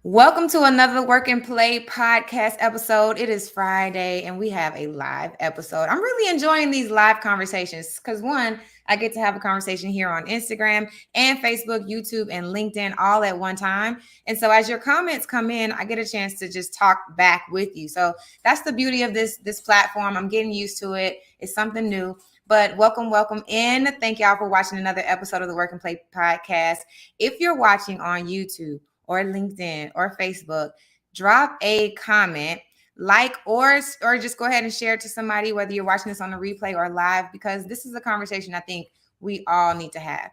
Welcome to another Work and Play podcast episode. It is Friday and we have a live episode. I'm really enjoying these live conversations because one, I get to have a conversation here on Instagram and Facebook, YouTube, and LinkedIn all at one time. And so as your comments come in, I get a chance to just talk back with you. So that's the beauty of this platform. I'm getting used to it. It's something new. But welcome in. Thank y'all for watching another episode of the Work and Play podcast. If you're watching on YouTube, or LinkedIn or Facebook, drop a comment, like, or just go ahead and share it to somebody, whether you're watching this on a replay or live, because this is a conversation I think we all need to have.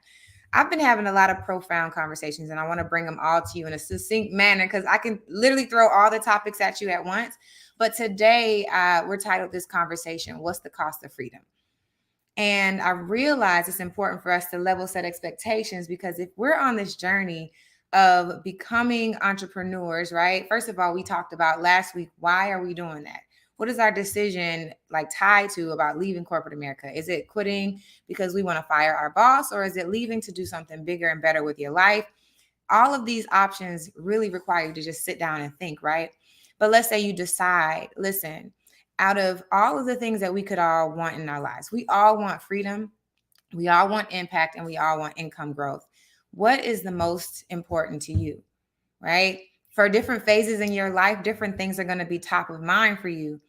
I've been having a lot of profound conversations and I want to bring them all to you in a succinct manner because I can literally throw all the topics at you at once. But today we're titled this conversation, What's the Cost of Freedom? And I realize it's important for us to level set expectations because if we're on this journey of becoming entrepreneurs, right? First of all, we talked about last week, why are we doing that? What is our decision like tied to about leaving corporate America? Is it quitting because we want to fire our boss, or is it leaving to do something bigger and better with your life? All of these options really require you to just sit down and think, right? But let's say you decide, listen, out of all of the things that we could all want in our lives, we all want freedom, we all want impact, and we all want income growth. What is the most important to you, right? For different phases in your life, different things are going to be top of mind for you.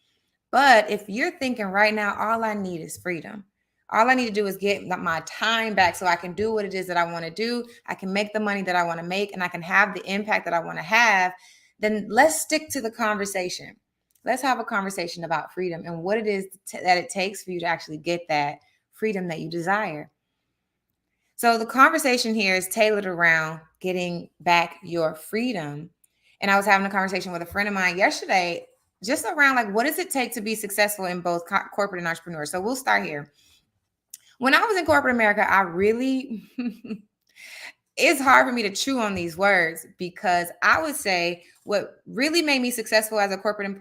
But if you're thinking right now, all I need is freedom. All I need to do is get my time back so I can do what it is that I want to do. I can make the money that I want to make and I can have the impact that I want to have. Then let's stick to the conversation. Let's have a conversation about freedom and what it is that it takes for you to actually get that freedom that you desire. So the conversation here is tailored around getting back your freedom. And I was having a conversation with a friend of mine yesterday just around like, what does it take to be successful in both corporate and entrepreneur? So we'll start here. When I was in corporate America, I really, it's hard for me to chew on these words because I would say what really made me successful as a corporate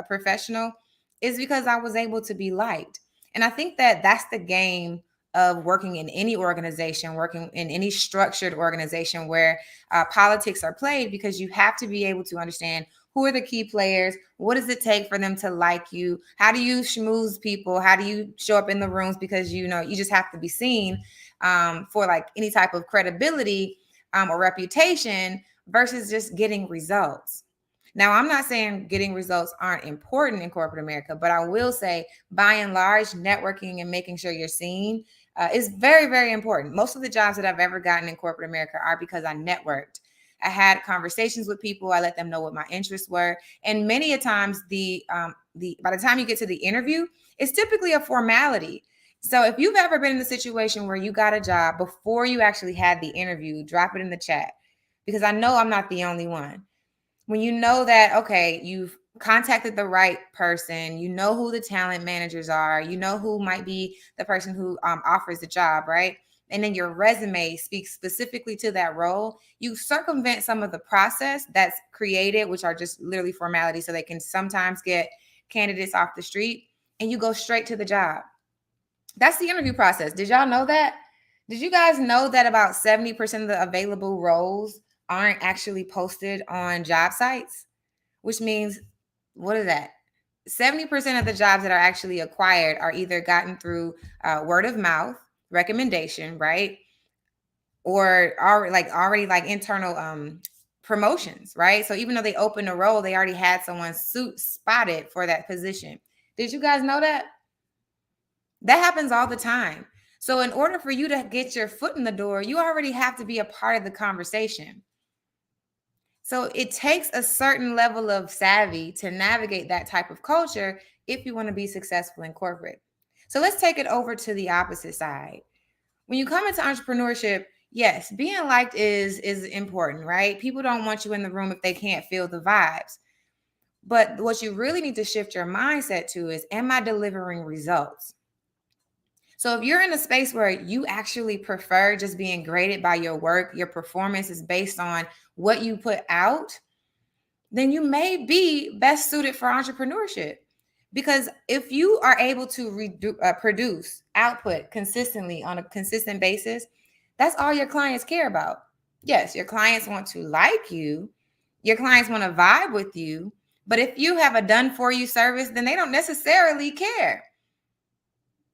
professional is because I was able to be liked. And I think that that's the game of working in any organization, working in any structured organization where politics are played, because you have to be able to understand who are the key players, what does it take for them to like you, how do you schmooze people, how do you show up in the rooms, because you just have to be seen for like any type of credibility or reputation versus just getting results. Now, I'm not saying getting results aren't important in corporate America, but I will say by and large, networking and making sure you're seen is very, very important. Most of the jobs that I've ever gotten in corporate America are because I networked. I had conversations with people. I let them know what my interests were. And many a times by the time you get to the interview, it's typically a formality. So if you've ever been in the situation where you got a job before you actually had the interview, drop it in the chat, because I know I'm not the only one. When you know that, okay, you've contacted the right person, you know who the talent managers are, you know who might be the person who offers the job, right? And then your resume speaks specifically to that role, you circumvent some of the process that's created, which are just literally formalities so they can sometimes get candidates off the street, and you go straight to the job. That's the interview process. Did y'all know that? Did you guys know that about 70% of the available roles aren't actually posted on job sites? Which means, what is that? 70% of the jobs that are actually acquired are either gotten through word of mouth, recommendation, right? Or already like internal promotions, right? So even though they opened a role, they already had someone spotted for that position. Did you guys know that? That happens all the time. So in order for you to get your foot in the door, you already have to be a part of the conversation. So it takes a certain level of savvy to navigate that type of culture if you want to be successful in corporate. So let's take it over to the opposite side. When you come into entrepreneurship, yes, being liked is important, right? People don't want you in the room if they can't feel the vibes. But what you really need to shift your mindset to is, am I delivering results? So if you're in a space where you actually prefer just being graded by your work, your performance is based on what you put out, then you may be best suited for entrepreneurship. Because if you are able to produce output consistently on a consistent basis, that's all your clients care about. Yes, your clients want to like you, Your clients want to vibe with you, but if you have a done for you service, then they don't necessarily care.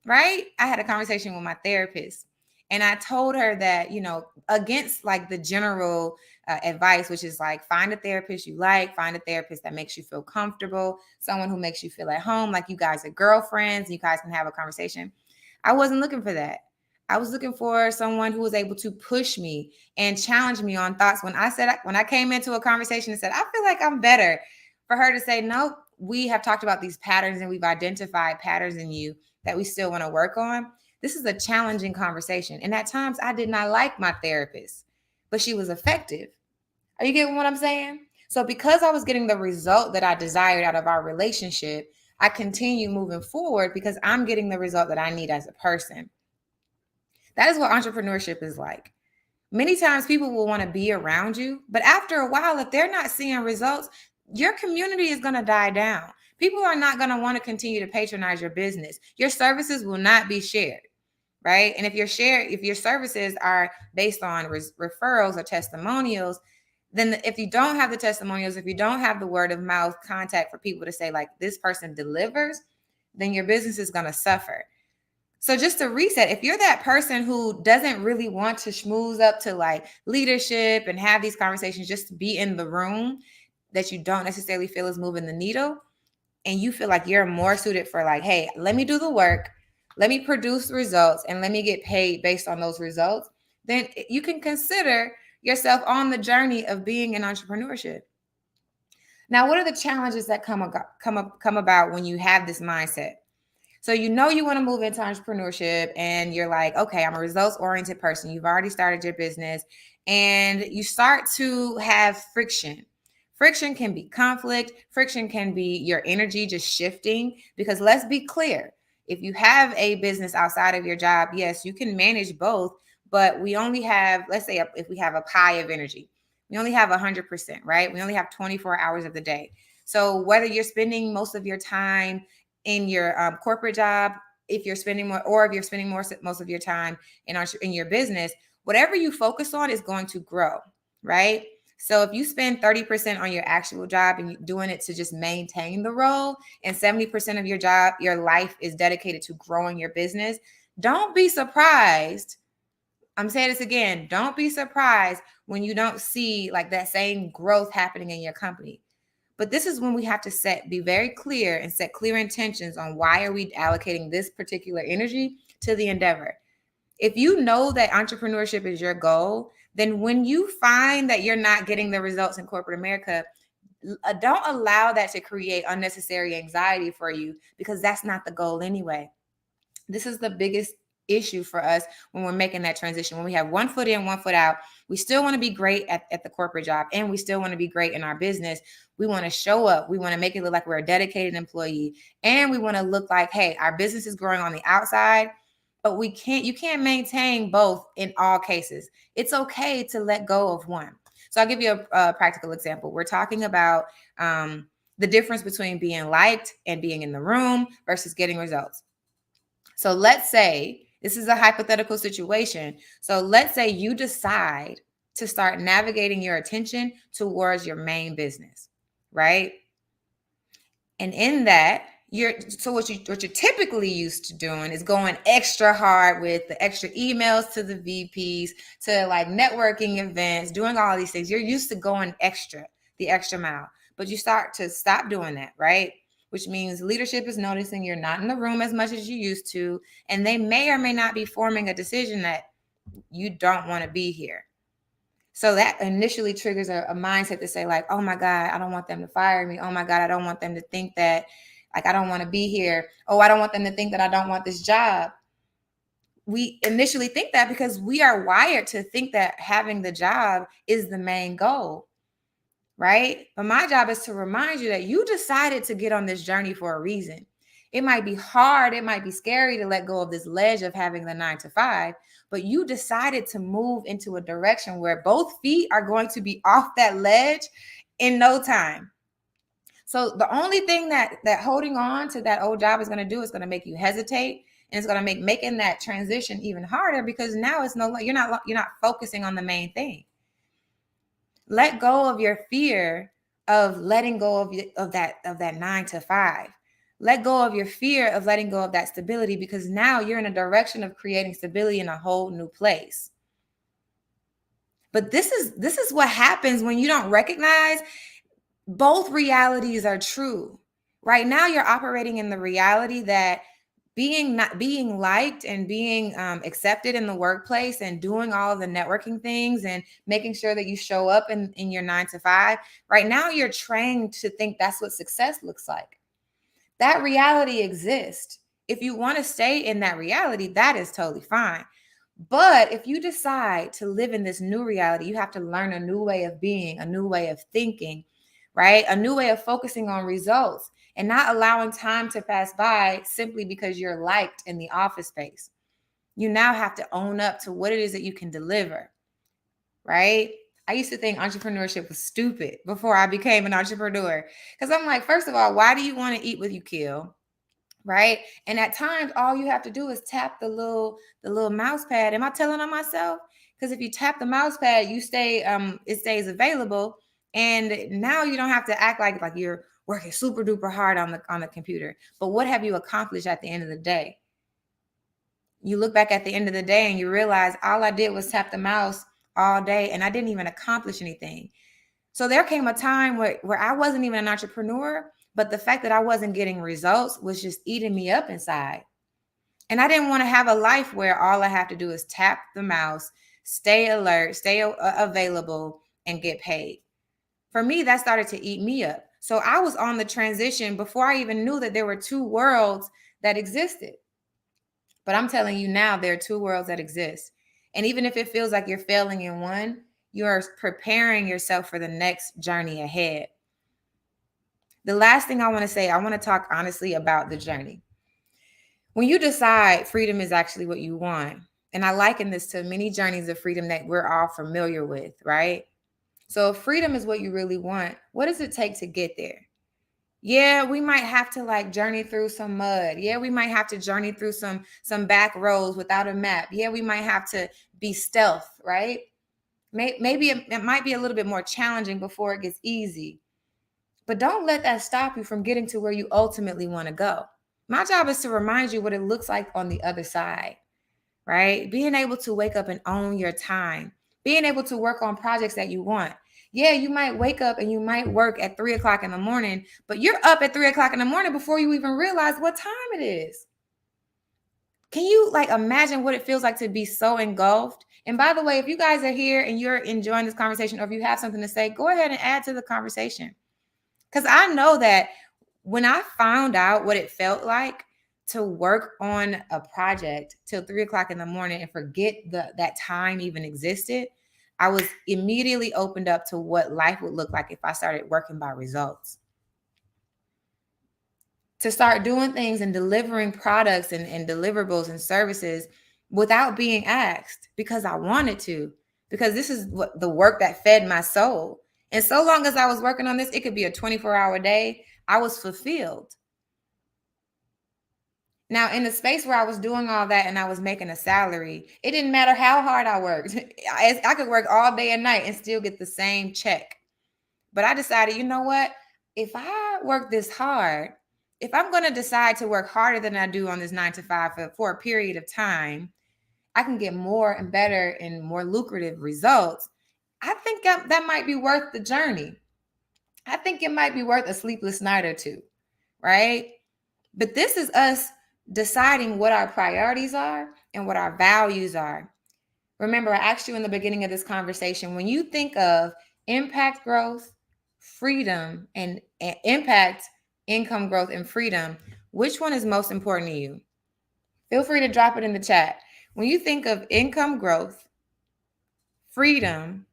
Right? I had a conversation with my therapist, and I told her that, against like the general advice, which is like find a therapist you like, find a therapist that makes you feel comfortable, someone who makes you feel at home, like you guys are girlfriends, you guys can have a conversation. I wasn't looking for that. I was looking for someone who was able to push me and challenge me on thoughts. When I came into a conversation and said, I feel like I'm better, for her to say, nope, we have talked about these patterns and we've identified patterns in you that we still want to work on. This is a challenging conversation. And at times I did not like my therapist, but she was effective. Are you getting what I'm saying? So because I was getting the result that I desired out of our relationship, I continue moving forward because I'm getting the result that I need as a person. That is what entrepreneurship is like. Many times people will want to be around you, but after a while, if they're not seeing results, your community is going to die down. People are not going to want to continue to patronize your business. Your services will not be shared, right? And if your services are based on referrals or testimonials, then if you don't have the testimonials, if you don't have the word of mouth contact for people to say like this person delivers, then your business is going to suffer. So just to reset, if you're that person who doesn't really want to schmooze up to like leadership and have these conversations just to be in the room, that you don't necessarily feel is moving the needle, and you feel like you're more suited for like, hey, let me do the work, let me produce results, and let me get paid based on those results, then you can consider yourself on the journey of being in entrepreneurship. Now, what are the challenges that come about when you have this mindset? So you want to move into entrepreneurship and you're like, okay, I'm a results-oriented person. You've already started your business and you start to have friction. Friction can be conflict. Friction can be your energy just shifting, because let's be clear. If you have a business outside of your job, yes, you can manage both, but we only have, let's say if we have a pie of energy, we only have 100%, right? We only have 24 hours of the day. So whether you're spending most of your time in your corporate job, if you're spending more, or if you're spending most of your time in your business, whatever you focus on is going to grow, right? So if you spend 30% on your actual job and you're doing it to just maintain the role, and 70% of your life is dedicated to growing your business, don't be surprised. I'm saying this again. Don't be surprised when you don't see like that same growth happening in your company. But this is when we have to be very clear and set clear intentions on why are we allocating this particular energy to the endeavor. If you know that entrepreneurship is your goal, then when you find that you're not getting the results in corporate America, don't allow that to create unnecessary anxiety for you, because that's not the goal anyway. This is the biggest issue for us when we're making that transition. When we have one foot in, one foot out, we still want to be great at the corporate job, and we still want to be great in our business. We want to show up. We want to make it look like we're a dedicated employee, and we want to look like, hey, our business is growing on the outside, but you can't maintain both in all cases. It's okay to let go of one. So I'll give you a practical example. We're talking about the difference between being liked and being in the room versus getting results. So let's say this is a hypothetical situation. So let's say you decide to start navigating your attention towards your main business, right? And in that, what you're typically used to doing is going extra hard with the extra emails to the VPs, to like networking events, doing all these things. You're used to going the extra mile, but you start to stop doing that, right? Which means leadership is noticing you're not in the room as much as you used to, and they may or may not be forming a decision that you don't want to be here. So that initially triggers a mindset to say like, oh my God, I don't want them to fire me. Oh my God, I don't want them to think that like I don't want to be here. Oh, I don't want them to think that I don't want this job. We initially think that because we are wired to think that having the job is the main goal, right? But my job is to remind you that you decided to get on this journey for a reason. It might be hard, it might be scary to let go of this ledge of having the 9 to 5, but you decided to move into a direction where both feet are going to be off that ledge in no time. So the only thing that holding on to that old job is going to do is going to make you hesitate, and it's going to make making that transition even harder, because now it's you're not focusing on the main thing. Let go of your fear of letting go of that 9 to 5. Let go of your fear of letting go of that stability, because now you're in a direction of creating stability in a whole new place. But this is what happens when you don't recognize both realities are true. Right now, you're operating in the reality that being liked and being accepted in the workplace and doing all of the networking things and making sure that you show up in your 9 to 5. Right now, you're trained to think that's what success looks like. That reality exists. If you want to stay in that reality, that is totally fine. But if you decide to live in this new reality, you have to learn a new way of being, a new way of thinking, right? A new way of focusing on results and not allowing time to pass by simply because you're liked in the office space. You now have to own up to what it is that you can deliver, right? I used to think entrepreneurship was stupid before I became an entrepreneur. Because I'm like, first of all, why do you want to eat what you kill? Right. And at times, all you have to do is tap the little mouse pad. Am I telling on myself? Because if you tap the mouse pad, it stays available. And now you don't have to act like you're working super duper hard on the computer. But what have you accomplished at the end of the day? You look back at the end of the day and you realize all I did was tap the mouse all day and I didn't even accomplish anything. So there came a time where I wasn't even an entrepreneur, but the fact that I wasn't getting results was just eating me up inside. And I didn't want to have a life where all I have to do is tap the mouse, stay alert, stay available, and get paid. For me, that started to eat me up. So I was on the transition before I even knew that there were two worlds that existed. But I'm telling you now, there are two worlds that exist. And even if it feels like you're failing in one, you're preparing yourself for the next journey ahead. The last thing I want to say, I want to talk honestly about the journey. When you decide freedom is actually what you want, and I liken this to many journeys of freedom that we're all familiar with, right? So if freedom is what you really want, what does it take to get there? Yeah, we might have to journey through some mud. Yeah, we might have to journey through some back roads without a map. Yeah, we might have to be stealth, right? Maybe it might be a little bit more challenging before it gets easy. But don't let that stop you from getting to where you ultimately want to go. My job is to remind you what it looks like on the other side, right? Being able to wake up and own your time, being able to work on projects that you want. Yeah, you might wake up and you might work at 3 o'clock in the morning, but you're up at 3 o'clock in the morning before you even realize what time it is. Can you imagine what it feels like to be so engulfed? And by the way, if you guys are here and you're enjoying this conversation, or if you have something to say, go ahead and add to the conversation. Because I know that when I found out what it felt like to work on a project till 3 o'clock in the morning and forget that time even existed, I was immediately opened up to what life would look like if I started working by results. To start doing things and delivering products and deliverables and services without being asked, because I wanted to, because this is what the work that fed my soul. And so long as I was working on this, it could be a 24-hour day, I was fulfilled. Now, in the space where I was doing all that and I was making a salary, it didn't matter how hard I worked. I could work all day and night and still get the same check. But I decided, you know what? If I work this hard, if I'm going to decide to work harder than I do on this 9 to 5 for a period of time, I can get more and better and more lucrative results. I think that might be worth the journey. I think it might be worth a sleepless night or two, right? But this is us deciding what our priorities are and what our values are. Remember, I asked you in the beginning of this conversation, when you think of impact growth, freedom, and impact, income growth, and freedom, which one is most important to you? Feel free to drop it in the chat. When you think of income growth, freedom,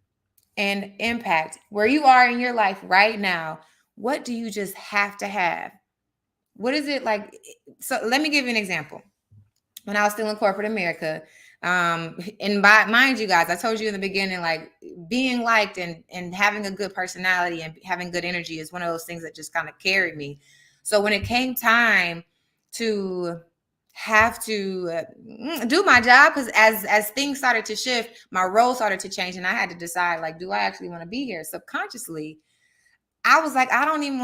and impact, where you are in your life right now, what do you just have to have? What is it like? So let me give you an example. When I was still in corporate America, and mind you guys, I told you in the beginning, being liked and having a good personality and having good energy is one of those things that just kind of carried me. So when it came time to have to do my job, because as things started to shift, my role started to change, and I had to decide, like, do I actually want to be here? Subconsciously, I was like, I don't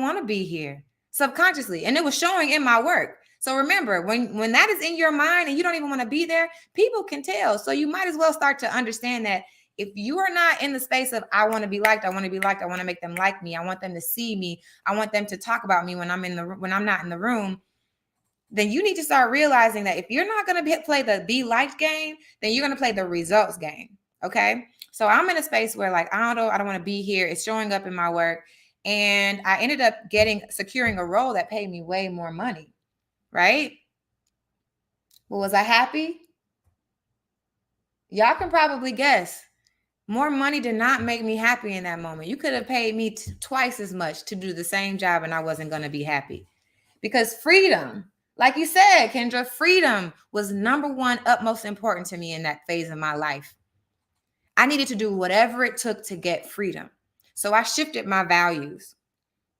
want to be here, subconsciously. And it was showing in my work. So remember, when that is in your mind and you don't even want to be there, people can tell. So you might as well start to understand that if you are not in the space of, I want to be liked, I want to be liked, I want to make them like me, I want them to see me, I want them to talk about me when I'm not in the room, then you need to start realizing that if you're not going to play the be liked game, then you're going to play the results game. Okay. So I'm in a space where, like, I don't want to be here. It's showing up in my work. And I ended up securing a role that paid me way more money. Right. Well, was I happy? Y'all can probably guess. More money did not make me happy in that moment. You could have paid me twice as much to do the same job and I wasn't going to be happy. Because freedom, like you said, Kendra, freedom was number one, utmost important to me in that phase of my life. I needed to do whatever it took to get freedom. So I shifted my values.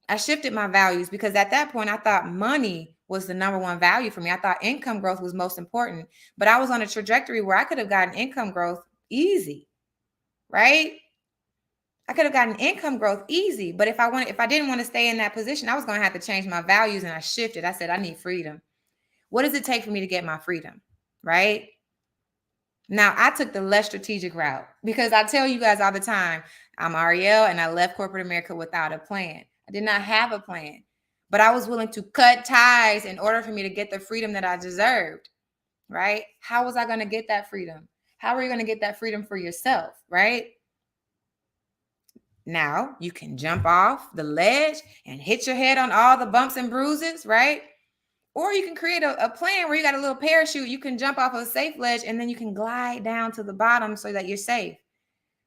Because at that point, I thought money was the number one value for me. I thought income growth was most important, but I was on a trajectory where I could have gotten income growth easy, right? I could have gotten income growth easy, but if I didn't want to stay in that position, I was going to have to change my values, and I shifted. I said, I need freedom. What does it take for me to get my freedom? Right? Now, I took the less strategic route, because I tell you guys all the time, I'm Ariel and I left corporate America without a plan. I did not have a plan, but I was willing to cut ties in order for me to get the freedom that I deserved. Right? How was I going to get that freedom? How are you going to get that freedom for yourself? Right? Now you can jump off the ledge and hit your head on all the bumps and bruises, right? Or you can create a plan where you got a little parachute. You can jump off of a safe ledge and then you can glide down to the bottom so that you're safe,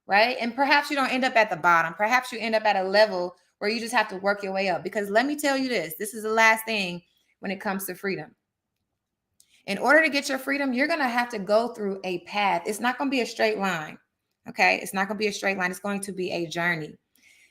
right? And perhaps you don't end up at the bottom. Perhaps you end up at a level where you just have to work your way up. Because let me tell you this is the last thing when it comes to freedom. In order to get your freedom, you're going to have to go through a path. It's not going to be a straight line, okay? It's not going to be a straight line. It's going to be a journey.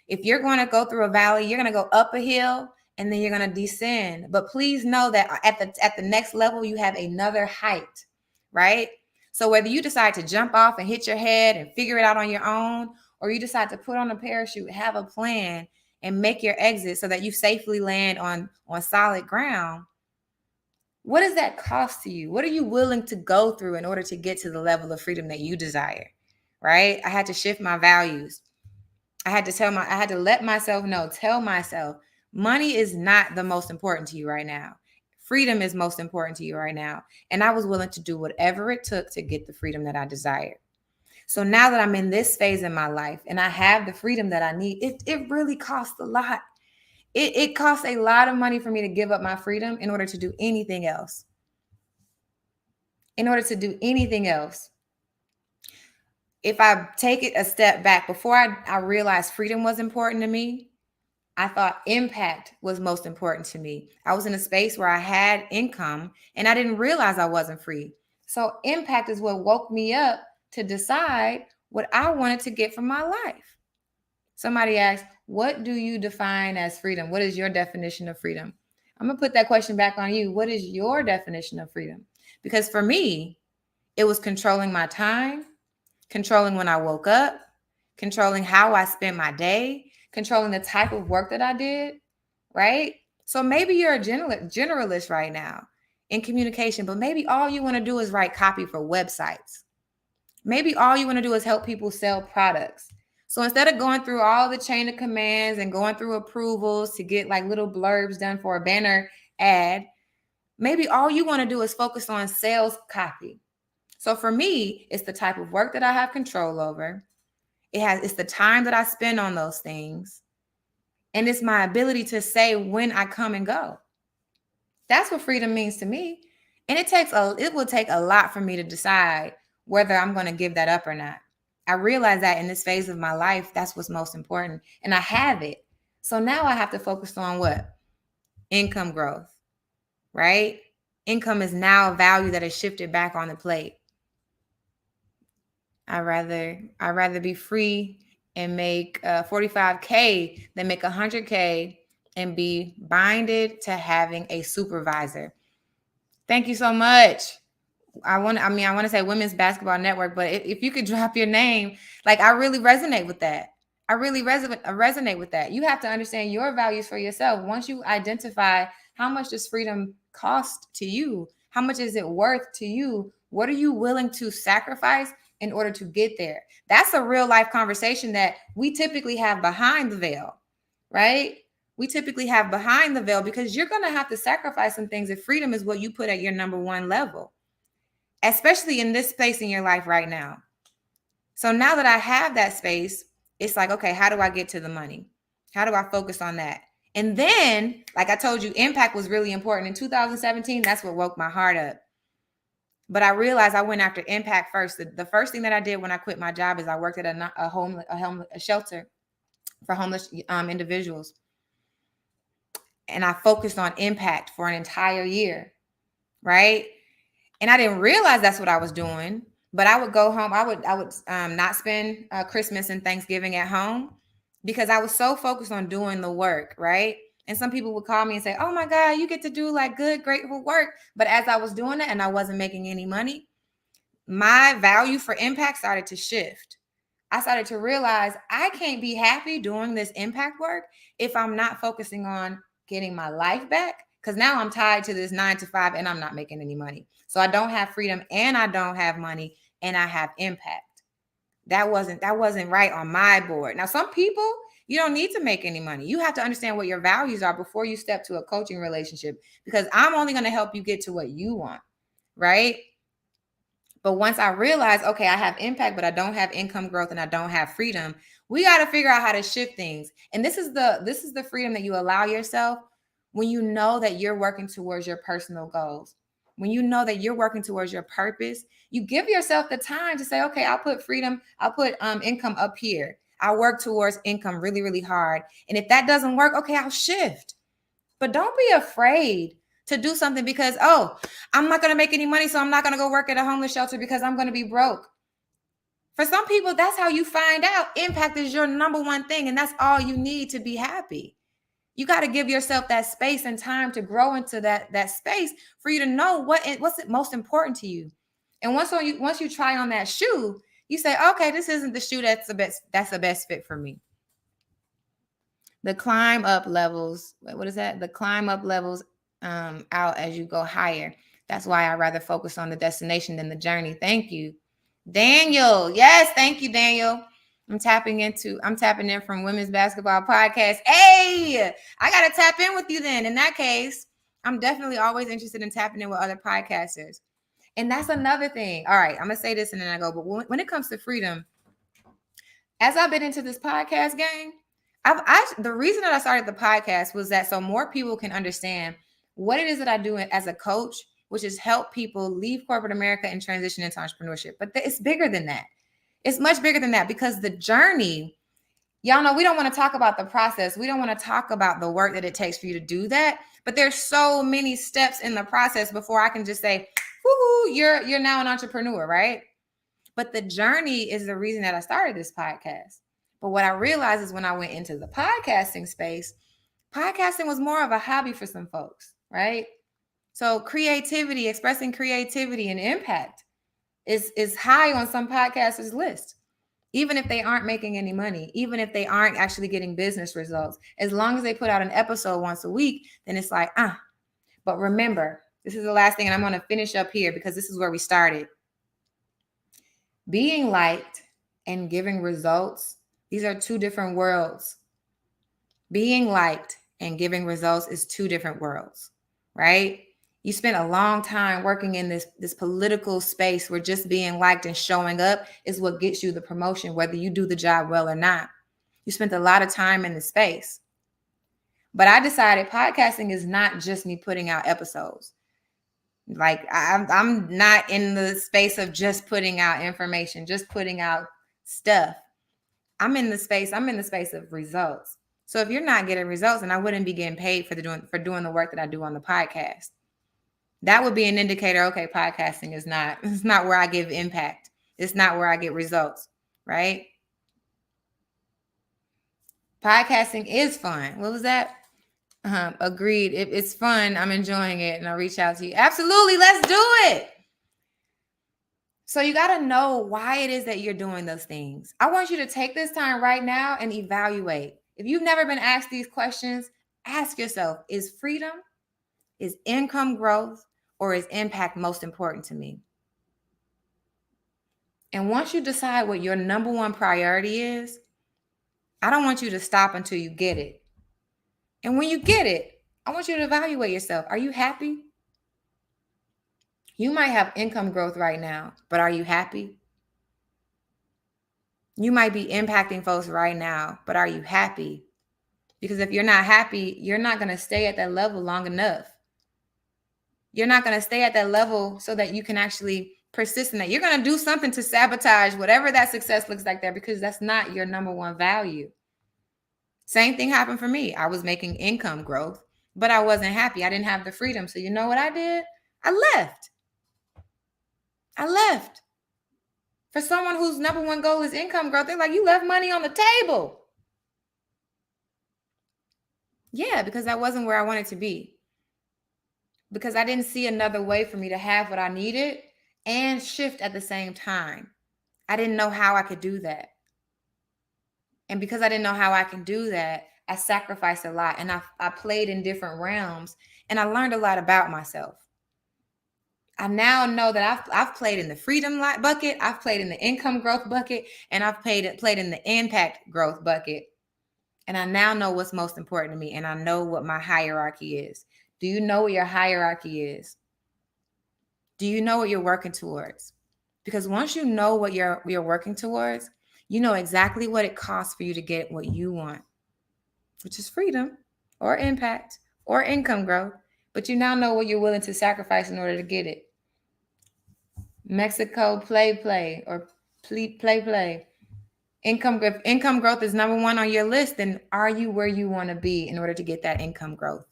If you're going to go through a valley, you're going to go up a hill and then you're going to descend. But please know that at the next level, you have another height, right? So whether you decide to jump off and hit your head and figure it out on your own, or you decide to put on a parachute, have a plan, and make your exit so that you safely land on solid ground, what does that cost to you? What are you willing to go through in order to get to the level of freedom that you desire, right? I had to shift my values. I had to let myself know, tell myself, money is not the most important to you right now. Freedom is most important to you right now. And I was willing to do whatever it took to get the freedom that I desired. So now that I'm in this phase in my life and I have the freedom that I need, it really costs a lot. It costs a lot of money for me to give up my freedom in order to do anything else. If I take it a step back, before I realized freedom was important to me, I thought impact was most important to me. I was in a space where I had income and I didn't realize I wasn't free. So impact is what woke me up to decide what I wanted to get from my life. Somebody asked, what do you define as freedom? What is your definition of freedom? I'm going to put that question back on you. What is your definition of freedom? Because for me, it was controlling my time, controlling when I woke up, controlling how I spent my day, controlling the type of work that I did, right? So maybe you're a generalist right now in communication, but maybe all you want to do is write copy for websites. Maybe all you want to do is help people sell products. So instead of going through all the chain of commands and going through approvals to get like little blurbs done for a banner ad, maybe all you want to do is focus on sales copy. So for me, it's the type of work that I have control over. It's the time that I spend on those things. And it's my ability to say when I come and go. That's what freedom means to me. And it will take a lot for me to decide whether I'm going to give that up or not. I realize that in this phase of my life, that's what's most important. And I have it. So now I have to focus on what? Income growth, right? Income is now a value that is shifted back on the plate. I'd rather be free and make 45K than make 100K and be binded to having a supervisor. Thank you so much. I want to say Women's Basketball Network, but if you could drop your name, like I really resonate with that. I really resonate with that. You have to understand your values for yourself. Once you identify how much does freedom cost to you, how much is it worth to you, what are you willing to sacrifice in order to get there? That's a real life conversation that we typically have behind the veil, right? We typically have behind the veil because you're going to have to sacrifice some things if freedom is what you put at your number one level, especially in this space in your life right now. So now that I have that space, it's like, okay, how do I get to the money? How do I focus on that? And then, like I told you, impact was really important. In 2017, that's what woke my heart up. But I realized I went after impact first. The first thing that I did when I quit my job is I worked at a shelter for homeless individuals. And I focused on impact for an entire year, right? And I didn't realize that's what I was doing. But I would go home. I would not spend Christmas and Thanksgiving at home because I was so focused on doing the work, right? And some people would call me and say, "Oh my God, you get to do like good, grateful work." But as I was doing it and I wasn't making any money, my value for impact started to shift. I started to realize I can't be happy doing this impact work if I'm not focusing on getting my life back. Because now I'm tied to this 9 to 5 and I'm not making any money. So I don't have freedom and I don't have money and I have impact. That wasn't right on my board. Now, some people, you don't need to make any money. You have to understand what your values are before you step to a coaching relationship, because I'm only going to help you get to what you want, right? But once I realized, okay, I have impact, but I don't have income growth and I don't have freedom, we got to figure out how to shift things. And this is the freedom that you allow yourself when you know that you're working towards your personal goals. When you know that you're working towards your purpose, you give yourself the time to say, okay, I'll put freedom, I'll put income up here. I'll work towards income really, really hard. And if that doesn't work, okay, I'll shift. But don't be afraid to do something because, oh, I'm not going to make any money, so I'm not going to go work at a homeless shelter because I'm going to be broke. For some people, that's how you find out impact is your number one thing, and that's all you need to be happy. You got to give yourself that space and time to grow into that space for you to know what's most important to you. And once you try on that shoe, you say, okay, this isn't the shoe that's the best fit for me. The climb up levels. What is that? The climb up levels out as you go higher. That's why I rather focus on the destination than the journey. Thank you, Daniel. Yes, thank you, Daniel. I'm tapping in from Women's Basketball Podcast. Hey, I gotta tap in with you then. In that case, I'm definitely always interested in tapping in with other podcasters. And that's another thing. All right, I'm gonna say this and then I go. But when it comes to freedom, as I've been into this podcast game, the reason that I started the podcast was that so more people can understand what it is that I do as a coach, which is help people leave corporate America and transition into entrepreneurship. But it's bigger than that. It's much bigger than that, because the journey, y'all know, we don't want to talk about the process. We don't want to talk about the work that it takes for you to do that. But there's so many steps in the process before I can just say, woohoo, you're now an entrepreneur, right? But the journey is the reason that I started this podcast. But what I realized is when I went into the podcasting space, podcasting was more of a hobby for some folks, right? So creativity, expressing creativity and impact is high on some podcasters' list. Even if they aren't making any money, even if they aren't actually getting business results, as long as they put out an episode once a week, then it's like, But remember, this is the last thing, and I'm going to finish up here because this is where we started. Being liked and giving results, these are two different worlds. Being liked and giving results is two different worlds, right? You spent a long time working in this political space where just being liked and showing up is what gets you the promotion, whether you do the job well or not. You spent a lot of time in the space. But I decided podcasting is not just me putting out episodes. Like I'm not in the space of just putting out information, just putting out stuff. I'm in the space of results. So if you're not getting results, then I wouldn't be getting paid for doing the work that I do on the podcast. That would be an indicator, okay, podcasting it's not where I give impact. It's not where I get results, right? Podcasting is fun. What was that? Agreed. It's fun. I'm enjoying it, and I'll reach out to you. Absolutely. Let's do it. So you got to know why it is that you're doing those things. I want you to take this time right now and evaluate. If you've never been asked these questions, ask yourself, is freedom, is income growth, or is impact most important to me? And once you decide what your number one priority is, I don't want you to stop until you get it. And when you get it, I want you to evaluate yourself. Are you happy? You might have income growth right now, but are you happy? You might be impacting folks right now, but are you happy? Because if you're not happy, you're not going to stay at that level long enough. You're not going to stay at that level so that you can actually persist in that. You're going to do something to sabotage whatever that success looks like there, because that's not your number one value. Same thing happened for me. I was making income growth, but I wasn't happy. I didn't have the freedom. So you know what I did? I left. For someone whose number one goal is income growth, they're like, you left money on the table. Yeah, because that wasn't where I wanted to be. Because I didn't see another way for me to have what I needed and shift at the same time. I didn't know how I could do that. And because I didn't know how I can do that, I sacrificed a lot. And I played in different realms, and I learned a lot about myself. I now know that I've played in the freedom bucket, I've played in the income growth bucket, and I've played in the impact growth bucket. And I now know what's most important to me, and I know what my hierarchy is. Do you know what your hierarchy is? Do you know what you're working towards? Because once you know what you're working towards, you know exactly what it costs for you to get what you want, which is freedom or impact or income growth. But you now know what you're willing to sacrifice in order to get it. Mexico, play, or play. Income growth is number one on your list. Then are you where you want to be in order to get that income growth?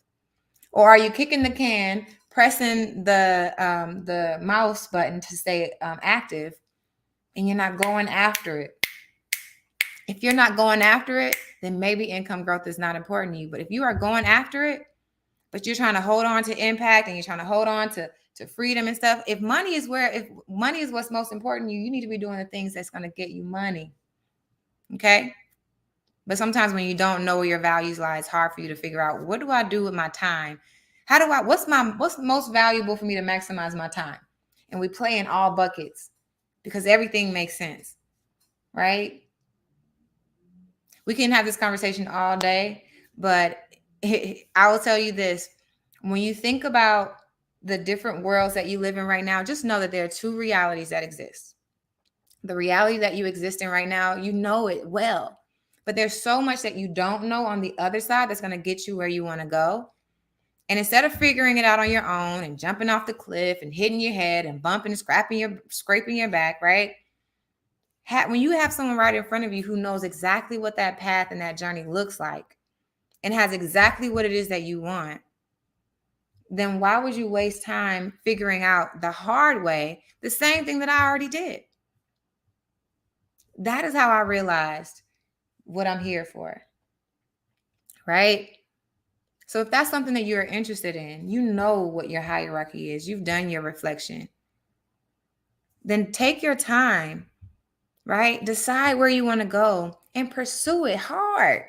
Or are you kicking the can, pressing the mouse button to stay active, and you're not going after it? If you're not going after it, then maybe income growth is not important to you. But if you are going after it, but you're trying to hold on to impact, and you're trying to hold on to freedom and stuff, if money is what's most important to you, you need to be doing the things that's going to get you money. Okay? But sometimes when you don't know where your values lie, it's hard for you to figure out, what do I do with my time? What's most valuable for me to maximize my time? And we play in all buckets because everything makes sense, right? We can have this conversation all day, but I will tell you this. When you think about the different worlds that you live in right now, just know that there are two realities that exist. The reality that you exist in right now, you know it well, but there's so much that you don't know on the other side that's going to get you where you want to go. And instead of figuring it out on your own and jumping off the cliff and hitting your head and bumping and scraping your back, right? When you have someone right in front of you who knows exactly what that path and that journey looks like and has exactly what it is that you want, then why would you waste time figuring out the hard way the same thing that I already did? That is how I realized what I'm here for, right? So if that's something that you're interested in, you know what your hierarchy is, you've done your reflection, then take your time, right? Decide where you want to go and pursue it hard.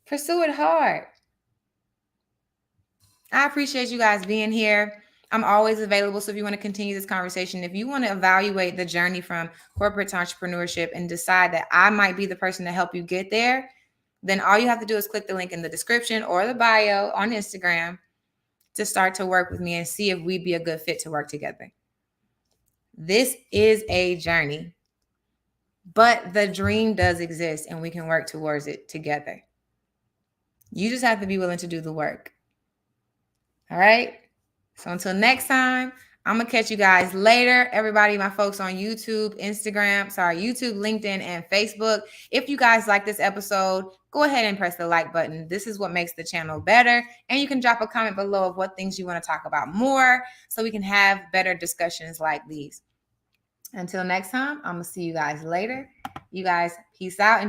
Pursue it hard. I appreciate you guys being here. I'm always available. So if you want to continue this conversation, if you want to evaluate the journey from corporate to entrepreneurship and decide that I might be the person to help you get there, then all you have to do is click the link in the description or the bio on Instagram to start to work with me and see if we'd be a good fit to work together. This is a journey, but the dream does exist and we can work towards it together. You just have to be willing to do the work. All right. So until next time, I'm going to catch you guys later. Everybody, my folks on YouTube, YouTube, LinkedIn, and Facebook. If you guys like this episode, go ahead and press the like button. This is what makes the channel better. And you can drop a comment below of what things you want to talk about more so we can have better discussions like these. Until next time, I'm going to see you guys later. You guys, peace out.